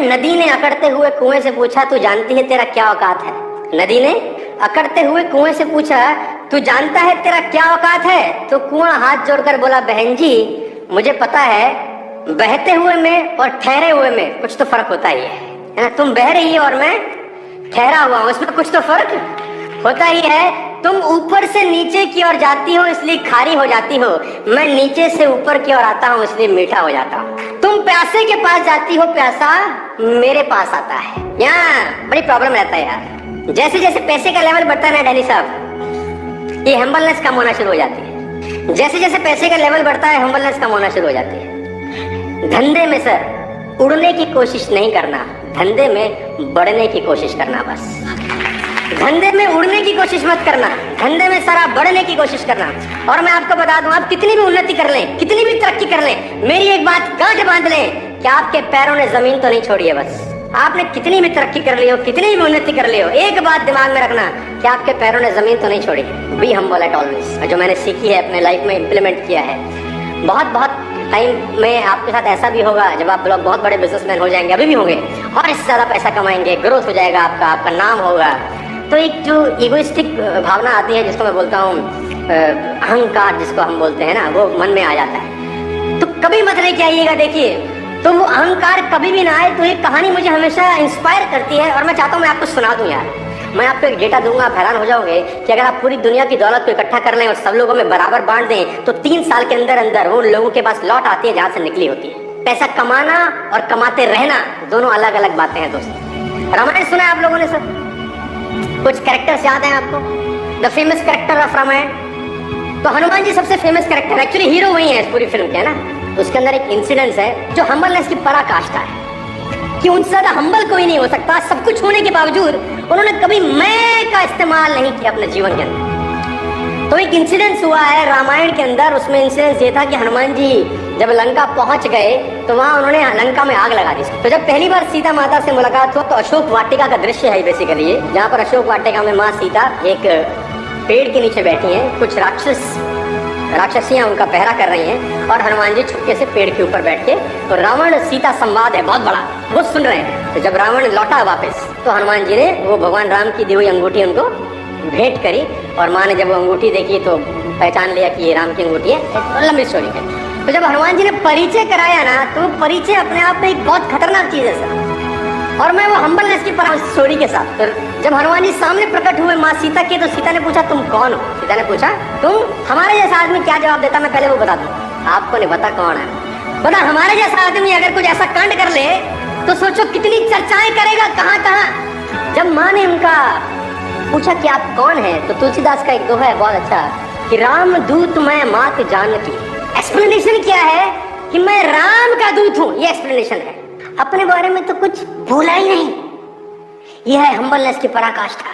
नदी ने अकड़ते हुए कुएं से पूछा, तू जानती है तेरा क्या औकात है? नदी ने अकड़ते हुए कुएं से पूछा, तू जानता है तेरा क्या औकात है? तो कुआं हाथ जोड़कर बोला, बहन जी मुझे पता है, बहते हुए में और ठहरे हुए में कुछ तो फर्क होता ही है ना। तुम बह रही हो और मैं ठहरा हुआ हूं, उसमें कुछ तो फर्क होता ही है। तुम ऊपर से नीचे की ओर जाती हो इसलिए खारी हो जाती हो, मैं नीचे से ऊपर की ओर आता हूँ इसलिए मीठा हो जाता हूँ। तुम प्यासे के पास जाती हो, प्यासा मेरे पास आता है। यहाँ बड़ी प्रॉब्लम रहता है यार, जैसे जैसे पैसे का लेवल बढ़ता है ना डैनी साहब, ये हम्बलनेस कम होना शुरू हो जाती है। जैसे जैसे पैसे का लेवल बढ़ता है हम्बलनेस कम होना शुरू हो जाती है। धंधे में सर उड़ने की कोशिश नहीं करना, धंधे में बढ़ने की कोशिश करना। बस धंधे में उड़ने की कोशिश मत करना, धंधे में सारा बढ़ने की कोशिश करना। और मैं आपको बता दूं, आप कितनी भी उन्नति कर लें, कितनी भी तरक्की कर लें, मेरी एक बात गांठ बांध लें कि आपके पैरों ने जमीन तो नहीं छोड़ी है। बस आपने कितनी भी तरक्की कर ली हो, कितनी भी उन्नति कर ली हो, एक बात दिमाग में रखना कि आपके पैरों ने जमीन तो नहीं छोड़ी। बी हम्बल एट ऑलवेज, जो मैंने सीखी है अपने लाइफ में इम्प्लीमेंट किया है। बहुत टाइम में आपके साथ ऐसा भी होगा जब आप लोग बहुत बड़े बिजनेसमैन हो जाएंगे, अभी भी होंगे, और इससे ज्यादा पैसा कमाएंगे, ग्रोथ हो जाएगा आपका, आपका नाम होगा, तो एक जो इगोइस्टिक भावना आती है जिसको मैं बोलता हूँ अहंकार, जिसको हम बोलते हैं ना, वो मन में आ जाता है। तो कभी मत लेके आइएगा। देखिए, तो वो अहंकार कभी भी ना आए। तो ये कहानी मुझे हमेशा इंस्पायर करती है और मैं चाहता हूँ मैं आपको सुना दूं यार। मैं आपको एक डेटा दूंगा, आप हैरान हो जाओगे कि अगर आप पूरी दुनिया की दौलत को इकट्ठा कर लें और सब लोगों में बराबर बांट दें तो 3 साल के अंदर अंदर वो लोगों के पास लौट आती है जहां से निकली होती है। पैसा कमाना और कमाते रहना दोनों अलग अलग बातें हैं दोस्तों। रामायण सुना है आप लोगों ने? सर कुछ कैरेक्टर्स याद हैं आपको? The famous character of Ramayan, तो हनुमान जी सबसे फेमस कैरेक्टर, एक्चुअली हीरो वही है इस पूरी फिल्म के, है ना। उसके अंदर एक इंसिडेंस है जो हम्बलनेस की पराकाष्ठा है कि उनसे ज्यादा हम्बल कोई नहीं हो सकता। सब कुछ होने के बावजूद उन्होंने कभी मैं का इस्तेमाल नहीं किया अपने जीवन के अंदर। तो एक इंसिडेंस हुआ है रामायण के अंदर, उसमें इंसिडेंस ये था कि हनुमान जी जब लंका पहुंच गए तो वहां उन्होंने लंका में आग लगा दी। तो जब पहली बार सीता माता से मुलाकात हुआ तो अशोक वाटिका का दृश्य है बेसिकली, जहाँ पर अशोक वाटिका में माँ सीता एक पेड़ के नीचे बैठी हैं, कुछ राक्षसियां उनका पहरा कर रही हैं और हनुमान जी छुपके से पेड़ के ऊपर बैठ के, तो रावण सीता संवाद है बहुत बड़ा, वो सुन रहे हैं। तो जब रावण लौटा वापस तो हनुमान जी ने वो भगवान राम की दी हुई अंगूठी उनको भेंट करी और माँ ने जब वो अंगूठी देखी तो पहचान लिया कि ये राम की अंगूठी है। तो लंबी स्टोरी है। तो जब हनुमान जी ने परिचय कराया ना, तो परिचय अपने आप में एक बहुत खतरनाक चीज है सर। और मैं वो हम्बलनेस की स्टोरी के साथ, तो जब हनुमान जी सामने प्रकट हुए माँ सीता के, तो सीता ने पूछा तुम कौन हो? सीता ने पूछा तुम हमारे जैसा आदमी क्या जवाब देता, मैं पहले वो बता दूं, आपको नहीं पता कौन है। बता, हमारे जैसा आदमी अगर कुछ ऐसा कांड कर ले तो सोचो कितनी चर्चाएं करेगा, कहाँ कहाँ। जब माँ ने उनका पूछा कि आप कौन है, तो तुलसीदास का एक दोहा है बहुत अच्छा कि राम दूत मैं मात जानकी। एक्सप्लेनेशन क्या है कि मैं राम का दूत हूं, ये एक्सप्लेनेशन है। अपने बारे में तो कुछ भूला ही नहीं। यह है हम्बलनेस की पराकाष्ठा।